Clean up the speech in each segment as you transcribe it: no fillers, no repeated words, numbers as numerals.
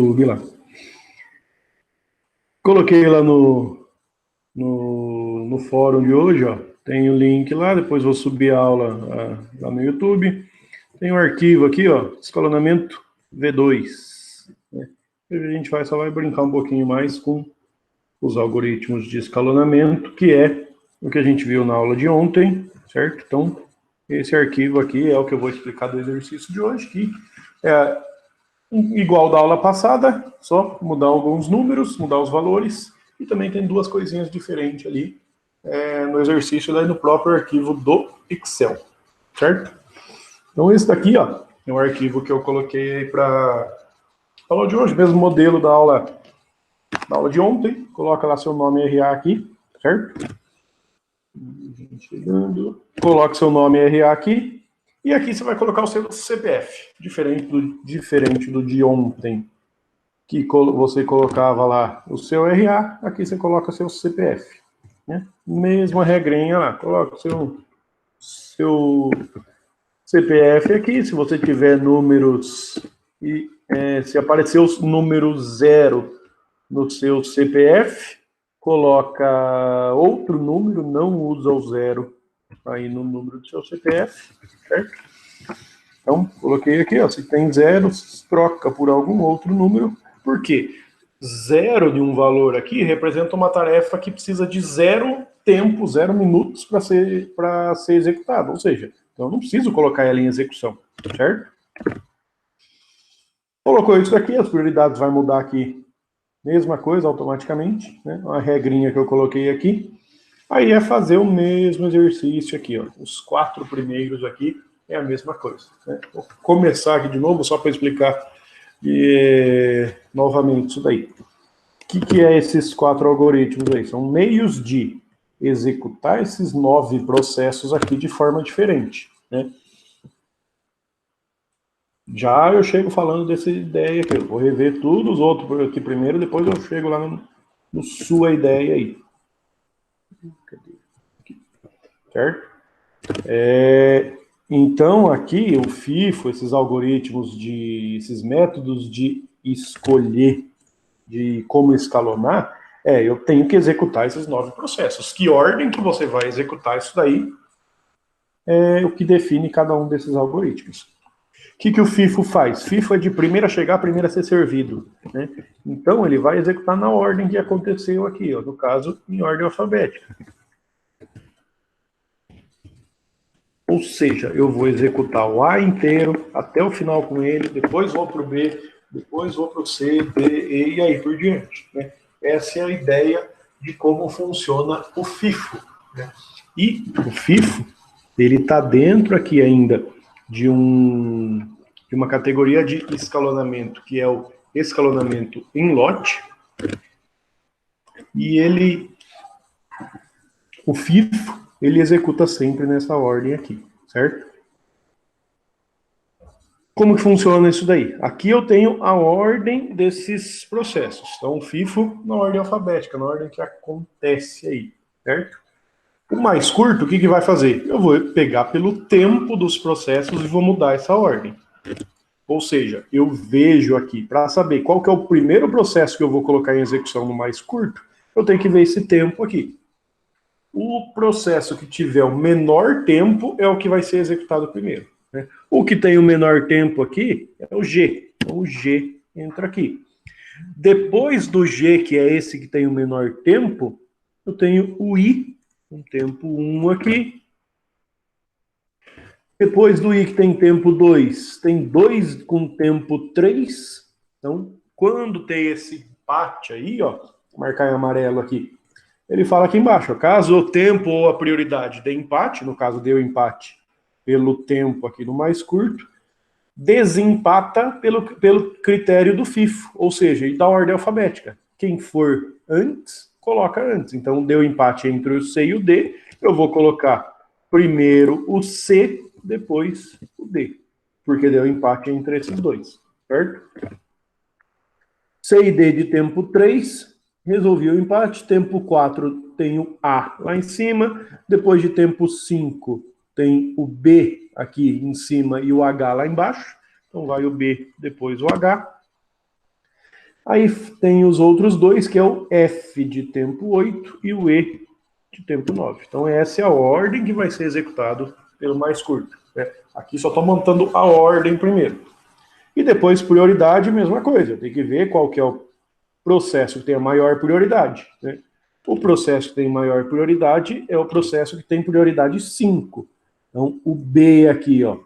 YouTube lá. Coloquei lá no fórum de hoje, ó. Tem o link lá, depois vou subir a aula lá no YouTube. Tem um arquivo aqui, ó, escalonamento V2. Né? A gente só vai brincar um pouquinho mais com os algoritmos de escalonamento, que é o que a gente viu na aula de ontem, certo? Então, esse arquivo aqui é o que eu vou explicar do exercício de hoje, que é igual da aula passada, só mudar alguns números, mudar os valores, e também tem duas coisinhas diferentes ali no exercício, daí no próprio arquivo do Excel, certo? Então, esse daqui, ó, é um arquivo que eu coloquei aí para a aula de hoje, mesmo modelo da aula de ontem. Coloca lá seu nome RA aqui, certo? Coloca seu nome RA aqui. E aqui você vai colocar o seu CPF, diferente do de ontem, que você colocava lá o seu RA, aqui você coloca seu CPF. Né? Mesma regrinha lá, coloca o seu CPF aqui, se você tiver números, e se aparecer o número 0 no seu CPF, coloca outro número, não usa o 0 aí no número do seu CPF, certo? Então, coloquei aqui, ó, se tem 0, troca por algum outro número, por quê? 0 de um valor aqui representa uma tarefa que precisa de 0 tempo, 0 minutos para ser executada, ou seja, então eu não preciso colocar ela em execução, certo? Colocou isso daqui, as prioridades vai mudar aqui, mesma coisa automaticamente, né? Uma regrinha que eu coloquei aqui. Aí é fazer o mesmo exercício aqui, ó. Os 4 primeiros aqui é a mesma coisa. Né? Vou começar aqui de novo, só para explicar novamente isso daí. O que é esses 4 algoritmos aí? São meios de executar esses 9 processos aqui de forma diferente, né? Já eu chego falando dessa ideia aqui, eu vou rever tudo os outros aqui primeiro, depois eu chego lá no sua ideia aí. Certo? Então, aqui, o FIFO, esses algoritmos, esses métodos de escolher, de como escalonar, eu tenho que executar esses 9 processos. Que ordem que você vai executar isso daí é o que define cada um desses algoritmos. O que o FIFO faz? FIFO é de primeiro a chegar, primeiro a ser servido. Né? Então, ele vai executar na ordem que aconteceu aqui, ó, no caso, em ordem alfabética. Ou seja, eu vou executar o A inteiro, até o final com ele, depois vou para o B, depois vou para o C, D, E e aí por diante. Né? Essa é a ideia de como funciona o FIFO. Né? E o FIFO, ele está dentro aqui ainda de uma categoria de escalonamento, que é o escalonamento em lote. E o FIFO, ele executa sempre nessa ordem aqui, certo? Como que funciona isso daí? Aqui eu tenho a ordem desses processos. Então, o FIFO na ordem alfabética, na ordem que acontece aí, certo? O mais curto, o que vai fazer? Eu vou pegar pelo tempo dos processos e vou mudar essa ordem. Ou seja, eu vejo aqui, para saber qual que é o primeiro processo que eu vou colocar em execução no mais curto, eu tenho que ver esse tempo aqui. O processo que tiver o menor tempo é o que vai ser executado primeiro. Né? O que tem o menor tempo aqui é o G. Então, o G entra aqui. Depois do G, que é esse que tem o menor tempo, eu tenho o I, com tempo 1 aqui. Depois do I, que tem tempo 2, tem 2 com tempo 3. Então, quando tem esse empate aí, ó, vou marcar em amarelo aqui, ele fala aqui embaixo, caso o tempo ou a prioridade dê empate, no caso deu empate pelo tempo aqui no mais curto, desempata pelo critério do FIFO, ou seja, e da ordem alfabética. Quem for antes, coloca antes. Então, deu empate entre o C e o D, eu vou colocar primeiro o C, depois o D, porque deu empate entre esses dois, certo? C e D de tempo 3, resolvi o empate, tempo 4 tem o A lá em cima, depois de tempo 5 tem o B aqui em cima e o H lá embaixo, então vai o B, depois o H. Aí tem os outros dois, que é o F de tempo 8 e o E de tempo 9. Então essa é a ordem que vai ser executado pelo mais curto, né? Aqui só estou montando a ordem primeiro. E depois prioridade, mesma coisa. Tem que ver qual que é o processo que tem a maior prioridade, né? O processo que tem maior prioridade é o processo que tem prioridade 5. Então, o B aqui, ó,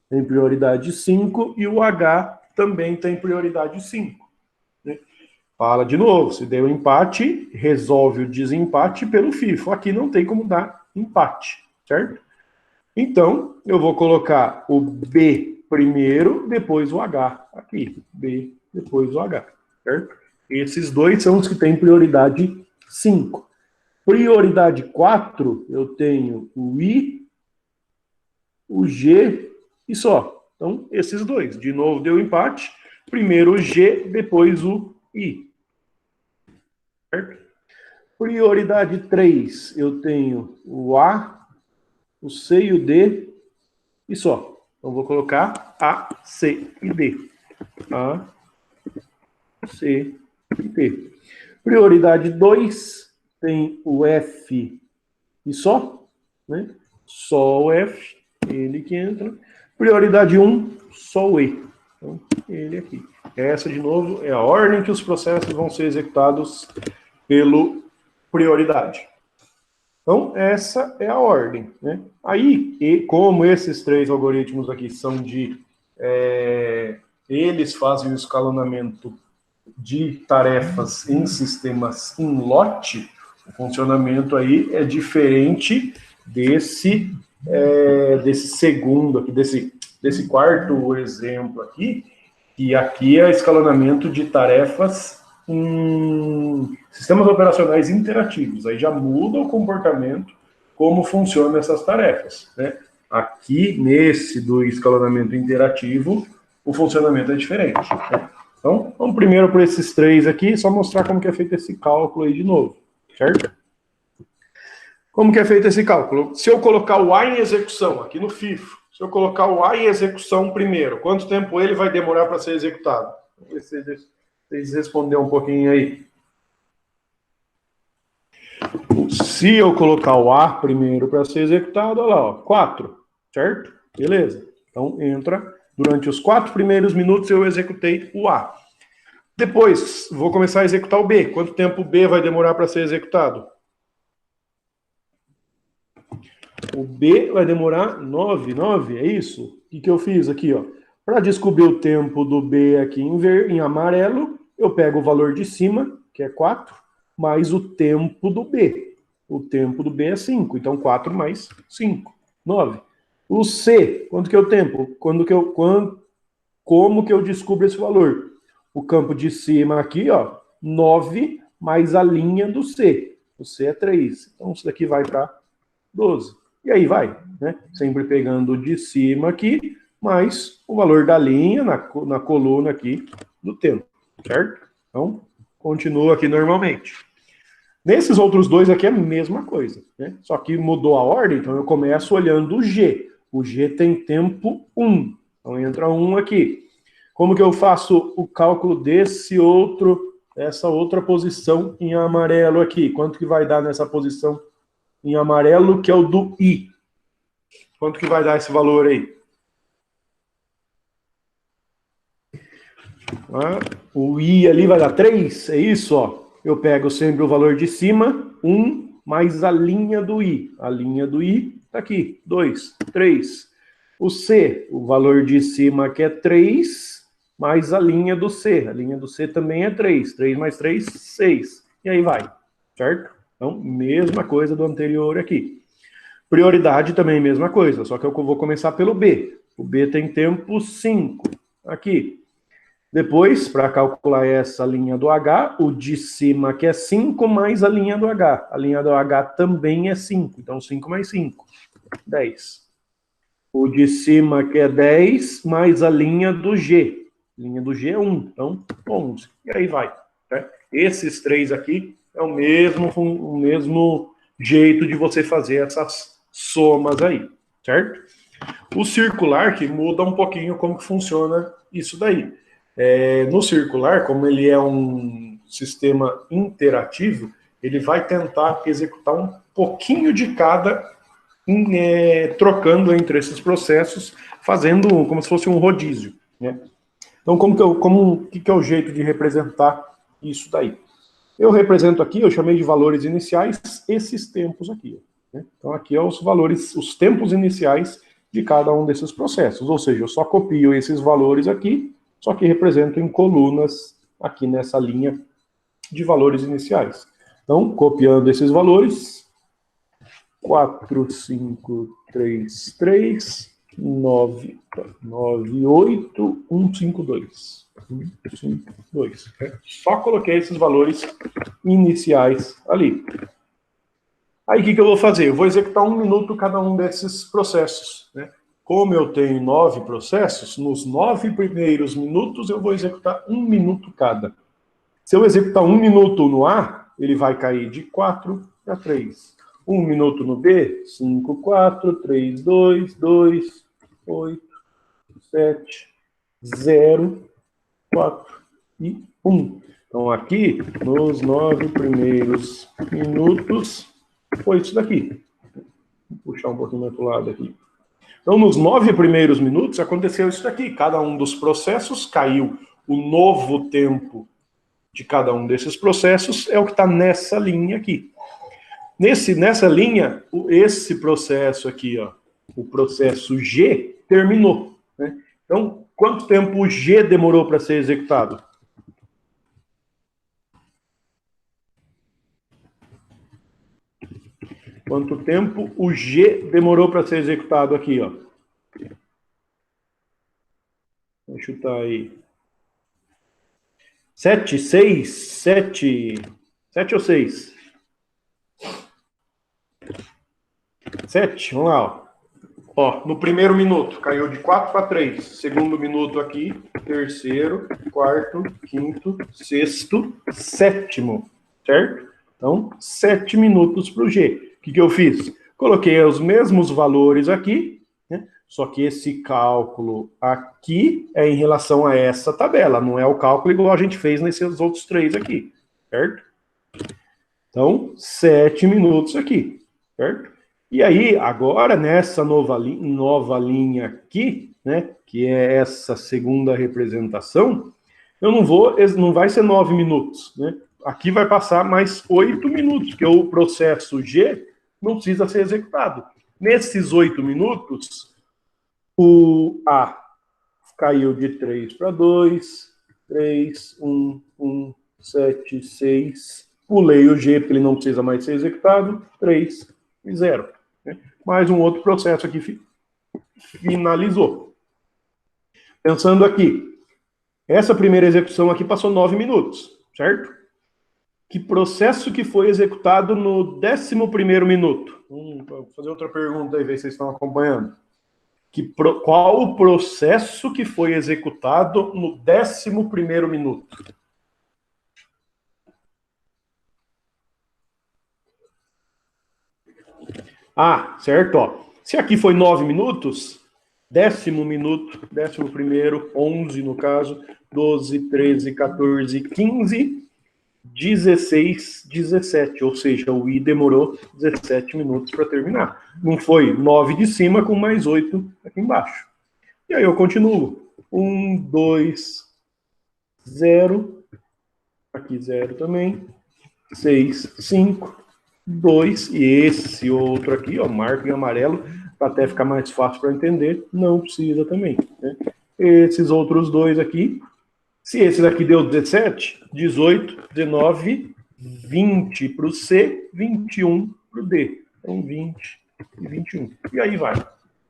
tem prioridade 5 e o H também tem prioridade 5. Né? Fala de novo, se deu empate, resolve o desempate pelo FIFO. Aqui não tem como dar empate, certo? Então, eu vou colocar o B primeiro, depois o H aqui. B, depois o H, certo? Esses dois são os que têm prioridade 5. Prioridade 4, eu tenho o I, o G e só. Então, esses dois. De novo, deu empate. Primeiro o G, depois o I. Certo? Prioridade 3, eu tenho o A, o C e o D e só. Então, vou colocar A, C e D. A, C e D. Prioridade 2, tem o F e só, né? Só o F, ele que entra. Prioridade 1, só o E. Então, ele aqui. Essa, de novo, é a ordem que os processos vão ser executados pelo prioridade. Então, essa é a ordem, né? Aí, como esses três algoritmos aqui são de... eles fazem o escalonamento de tarefas em sistemas em lote, o funcionamento aí é diferente desse segundo aqui, desse quarto exemplo aqui, que aqui é escalonamento de tarefas em sistemas operacionais interativos. Aí já muda o comportamento, como funcionam essas tarefas, né? Aqui, nesse do escalonamento interativo, o funcionamento é diferente, né? Então, vamos primeiro por esses três aqui, só mostrar como que é feito esse cálculo aí de novo, certo? Como que é feito esse cálculo? Se eu colocar o A em execução, aqui no FIFO, se eu colocar o A em execução primeiro, quanto tempo ele vai demorar para ser executado? Vamos ver se vocês responderam um pouquinho aí. Se eu colocar o A primeiro para ser executado, olha lá, ó, 4, certo? Beleza. Então, entra, durante os 4 primeiros minutos eu executei o A. Depois, vou começar a executar o B. Quanto tempo o B vai demorar para ser executado? O B vai demorar 9, é isso? O que eu fiz aqui, ó? Para descobrir o tempo do B aqui em amarelo, eu pego o valor de cima, que é 4, mais o tempo do B. O tempo do B é 5, então 4 mais 5, 9. O C, quanto que é o tempo? Como que eu descubro esse valor? O campo de cima aqui, ó, 9 mais a linha do C. O C é 3. Então, isso daqui vai para 12. E aí vai, né? Sempre pegando de cima aqui, mais o valor da linha na coluna aqui do tempo, certo? Então, continua aqui normalmente. Nesses outros dois aqui é a mesma coisa, né? Só que mudou a ordem, então eu começo olhando o G. O G tem tempo 1. Então entra 1 aqui. Como que eu faço o cálculo essa outra posição em amarelo aqui? Quanto que vai dar nessa posição em amarelo, que é o do I? Quanto que vai dar esse valor aí? O I ali vai dar 3, é isso? Ó. Eu pego sempre o valor de cima, 1, mais a linha do I. A linha do I está aqui, 2, 3. O C, o valor de cima que é 3, mais a linha do C. A linha do C também é 3. 3 mais 3, 6. E aí vai, certo? Então, mesma coisa do anterior aqui. Prioridade também mesma coisa, só que eu vou começar pelo B. O B tem tempo 5. Aqui. Depois, para calcular essa linha do H, o de cima que é 5 mais a linha do H. A linha do H também é 5, então 5 mais 5, 10. O de cima que é 10 mais a linha do G. A linha do G é 1, então 11. E aí vai. Né? Esses três aqui é o mesmo jeito de você fazer essas somas aí, certo? O circular que muda um pouquinho como que funciona isso daí. No circular, como ele é um sistema interativo, ele vai tentar executar um pouquinho de cada, trocando entre esses processos, fazendo como se fosse um rodízio, né? Então, que é o jeito de representar isso daí? Eu represento aqui, eu chamei de valores iniciais, esses tempos aqui, né? Então, aqui é os valores, os tempos iniciais de cada um desses processos, ou seja, eu só copio esses valores aqui, só que represento em colunas aqui nessa linha de valores iniciais. Então, copiando esses valores, 4, 5, 3, 3, 9, 9, 8, 1, 5, 2. 1, 5, 2. Só coloquei esses valores iniciais ali. Aí o que eu vou fazer? Eu vou executar 1 minuto cada um desses processos, né? Como eu tenho 9 processos, nos 9 primeiros minutos eu vou executar 1 minuto cada. Se eu executar 1 minuto no A, ele vai cair de 4 para 3. 1 minuto no B, 5, 4, 3, 2, 2, 8, 7, 0, 4 e 1. Então, aqui, nos 9 primeiros minutos, foi isso daqui. Vou puxar um pouquinho mais para o lado aqui. Então, nos 9 primeiros minutos, aconteceu isso daqui. Cada um dos processos caiu. O novo tempo de cada um desses processos é o que está nessa linha aqui. Nessa linha, esse processo aqui, ó, o processo G, terminou, né? Então, quanto tempo o G demorou para ser executado? Quanto tempo o G demorou para ser executado aqui, ó? Vou chutar aí. 7, 6, 7 ou 6? 7, vamos lá, ó. Ó, no primeiro minuto, caiu de 4 para 3. Segundo minuto aqui, terceiro, quarto, quinto, sexto, sétimo, certo? Então, 7 minutos para o G. O que eu fiz? Coloquei os mesmos valores aqui, né? Só que esse cálculo aqui é em relação a essa tabela, não é o cálculo igual a gente fez nesses outros 3 aqui, certo? Então, 7 minutos aqui, certo? E aí, agora, nessa nova linha aqui, né, que é essa segunda representação, não vai ser 9 minutos, né? Aqui vai passar mais 8 minutos, porque o processo G não precisa ser executado. Nesses 8 minutos, o A caiu de 3 para 2, 3, 1, 1, 7, 6. Pulei o G, porque ele não precisa mais ser executado, 3 e 0. Mais um outro processo aqui finalizou. Pensando aqui, essa primeira execução aqui passou 9 minutos, certo? Que processo que foi executado no 11º minuto? Vou fazer outra pergunta aí, ver se vocês estão acompanhando. Qual o processo que foi executado no 11º minuto? Ah, certo, ó. Se aqui foi 9 minutos, 10º minuto, 11º, 11 no caso, 12, 13, 14, 15, 16, 17. Ou seja, o I demorou 17 minutos para terminar. Não foi 9 de cima com mais 8 aqui embaixo. E aí eu continuo. 1, 2, 0. Aqui 0 também. 6, 5. 2, e esse outro aqui, ó, marco em amarelo, para até ficar mais fácil para entender, não precisa também, né? Esses outros dois aqui, se esse daqui deu 17, 18, 19, 20 para o C, 21 para o D. Então, 20 e 21. E aí vai,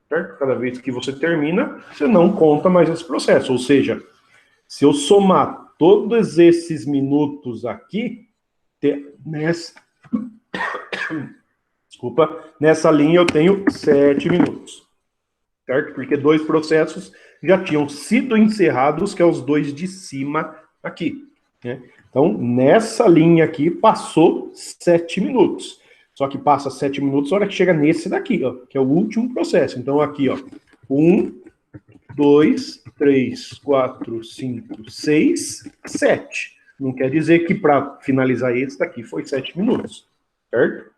certo? Cada vez que você termina, você não conta mais esse processo. Ou seja, se eu somar todos esses minutos aqui, nessa linha eu tenho 7 minutos, certo? Porque 2 processos já tinham sido encerrados, que é os 2 de cima aqui, né? Então, nessa linha aqui, passou 7 minutos. Só que passa 7 minutos na hora que chega nesse daqui, ó, que é o último processo. Então, aqui, ó, 1, 2, 3, 4, 5, 6, 7. Não quer dizer que para finalizar esse daqui foi 7 minutos, certo?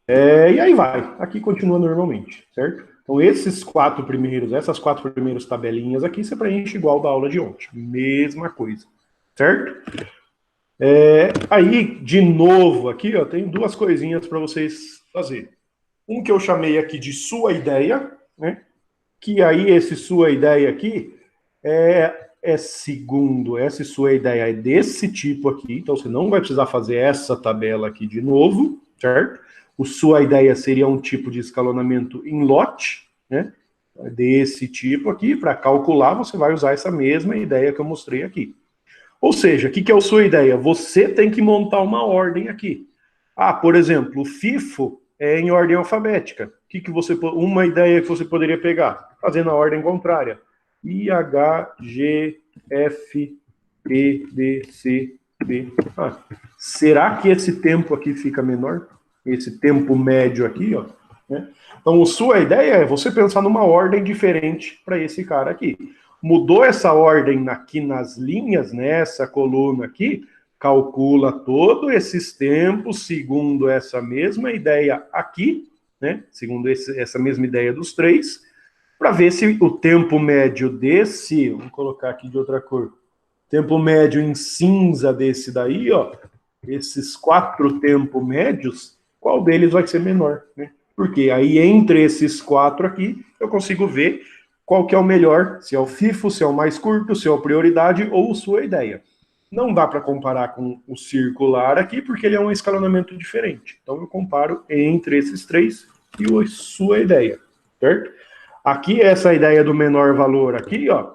E aí vai. Aqui continua normalmente, certo? Então, essas quatro primeiras tabelinhas aqui, você preenche igual da aula de ontem. Mesma coisa, certo? Aí, de novo, aqui, ó, tem duas coisinhas para vocês fazerem. Um que eu chamei aqui de sua ideia, né? Que aí esse sua ideia aqui segundo, essa sua ideia é desse tipo aqui, então você não vai precisar fazer essa tabela aqui de novo, certo? O sua ideia seria um tipo de escalonamento em lote, né? Desse tipo aqui, para calcular, você vai usar essa mesma ideia que eu mostrei aqui. Ou seja, o que é a sua ideia? Você tem que montar uma ordem aqui. Por exemplo, o FIFO é em ordem alfabética. Uma ideia que você poderia pegar? Fazendo a ordem contrária. I, H, G, F, E, D, C, D. Será que esse tempo aqui fica menor? Esse tempo médio aqui, ó. Né? Então, a sua ideia é você pensar numa ordem diferente para esse cara aqui. Mudou essa ordem aqui nas linhas, nessa coluna aqui, calcula todos esses tempos segundo essa mesma ideia aqui, né? Segundo essa mesma ideia dos três, para ver se o tempo médio desse, vamos colocar aqui de outra cor, tempo médio em cinza desse daí, ó, esses 4 tempos médios, qual deles vai ser menor, né? Porque aí entre esses 4 aqui, eu consigo ver qual que é o melhor, se é o FIFO, se é o mais curto, se é a prioridade ou sua ideia. Não dá para comparar com o circular aqui, porque ele é um escalonamento diferente. Então eu comparo entre esses três e a sua ideia, certo? Aqui, essa ideia do menor valor aqui, ó,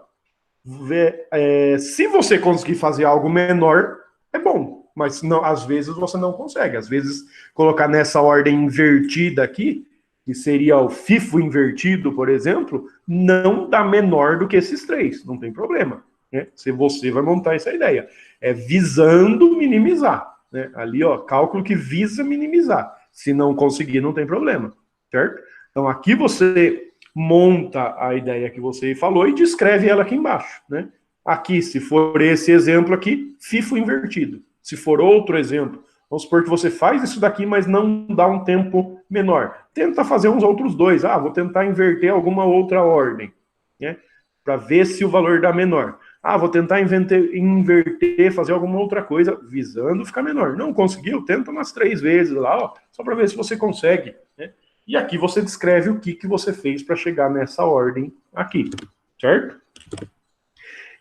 se você conseguir fazer algo menor, é bom, mas não, às vezes você não consegue. Às vezes, colocar nessa ordem invertida aqui, que seria o FIFO invertido, por exemplo, não dá menor do que esses três, não tem problema. Né? Se você vai montar essa ideia. É visando minimizar. Né? Ali, ó, cálculo que visa minimizar. Se não conseguir, não tem problema. Certo? Então, aqui você monta a ideia que você falou e descreve ela aqui embaixo, né? Aqui, se for esse exemplo aqui, FIFO invertido. Se for outro exemplo, vamos supor que você faz isso daqui, mas não dá um tempo menor. Tenta fazer uns outros dois. Vou tentar inverter alguma outra ordem, né? Para ver se o valor dá menor. Vou tentar inverter, fazer alguma outra coisa, visando ficar menor. Não conseguiu? Tenta umas 3 vezes lá, ó, só para ver se você consegue, né? E aqui você descreve o que você fez para chegar nessa ordem aqui, certo?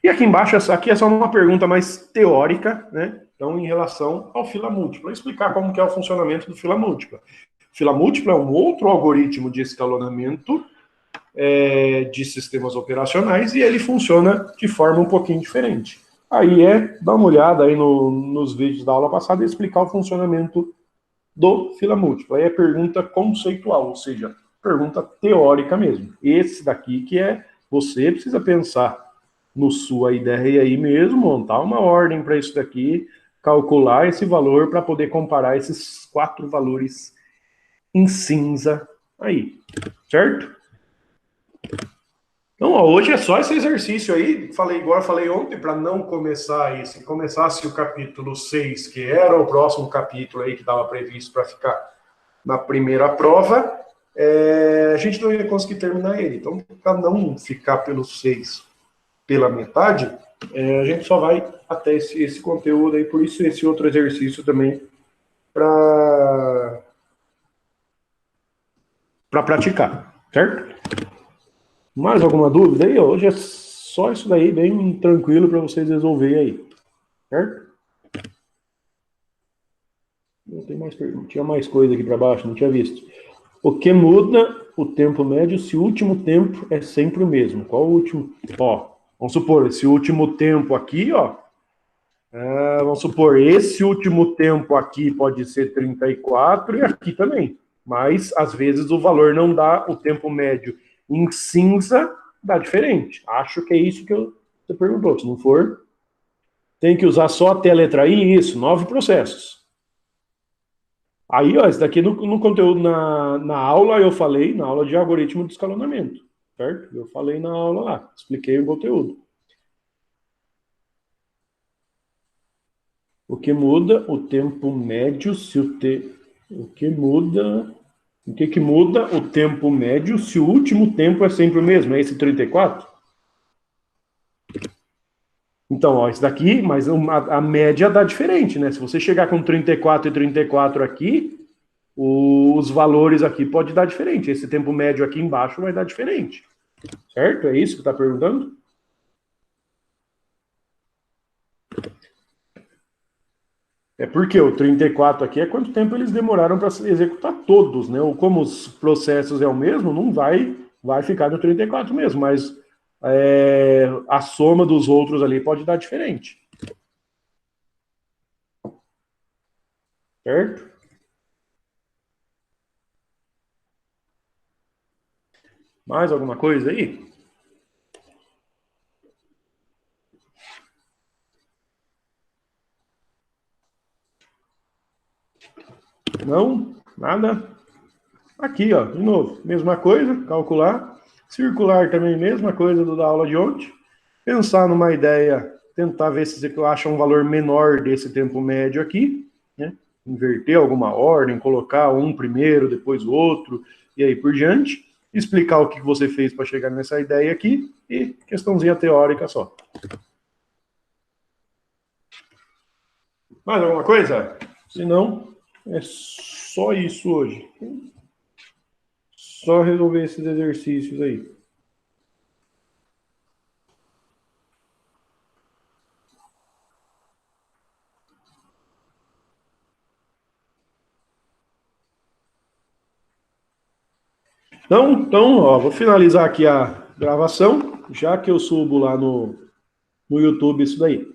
E aqui embaixo, aqui é só uma pergunta mais teórica, né? Então, em relação ao fila múltipla, explicar como que é o funcionamento do fila múltipla. Fila múltipla é um outro algoritmo de escalonamento de sistemas operacionais e ele funciona de forma um pouquinho diferente. Aí dá uma olhada aí nos vídeos da aula passada e explicar o funcionamento do fila múltipla. Aí é pergunta conceitual, ou seja, pergunta teórica mesmo. Esse daqui que você precisa pensar no sua ideia aí mesmo, montar uma ordem para isso daqui, calcular esse valor para poder comparar esses 4 valores em cinza aí, certo? Então, hoje é só esse exercício aí, falei igual eu falei ontem, para não começar esse. Começasse o capítulo 6, que era o próximo capítulo aí que estava previsto para ficar na primeira prova, a gente não ia conseguir terminar ele. Então, para não ficar pelo 6 pela metade, a gente só vai até esse conteúdo aí, por isso esse outro exercício também para praticar, certo? Mais alguma dúvida aí? Hoje é só isso daí, bem tranquilo para vocês resolverem aí, certo? Não tem mais pergunta. Tinha mais coisa aqui para baixo, não tinha visto. O que muda o tempo médio se o último tempo é sempre o mesmo? Qual o último? Ó, vamos supor, esse último tempo aqui, ó. Vamos supor, esse último tempo aqui pode ser 34 e aqui também. Mas, às vezes, o valor não dá o tempo médio em cinza, dá diferente. Acho que é isso que você perguntou. Se não for, tem que usar só até a letra I, isso, 9 processos. Aí, ó, isso daqui no conteúdo, na aula eu falei, na aula de algoritmo de escalonamento. certo? Eu falei na aula lá, expliquei o conteúdo. O que muda o tempo médio se o te... O que muda... O que muda o tempo médio se o último tempo é sempre o mesmo? É esse 34? Então, ó, isso daqui, mas a média dá diferente, né? Se você chegar com 34 e 34 aqui, os valores aqui pode dar diferente. Esse tempo médio aqui embaixo vai dar diferente. Certo? É isso que está perguntando? É porque o 34 aqui é quanto tempo eles demoraram para executar todos, né? Ou como os processos é o mesmo, não vai ficar no 34 mesmo, mas a soma dos outros ali pode dar diferente. Certo? Mais alguma coisa aí? Não? Nada? Aqui, ó, de novo, mesma coisa, calcular. Circular também, mesma coisa do da aula de ontem. Pensar numa ideia, tentar ver se você acha um valor menor desse tempo médio aqui, né? Inverter alguma ordem, colocar um primeiro, depois o outro, e aí por diante. Explicar o que você fez para chegar nessa ideia aqui e questãozinha teórica só. Mais alguma coisa? Se não, é só isso hoje. Só resolver esses exercícios aí. Então, ó, vou finalizar aqui a gravação, já que eu subo lá no YouTube isso daí.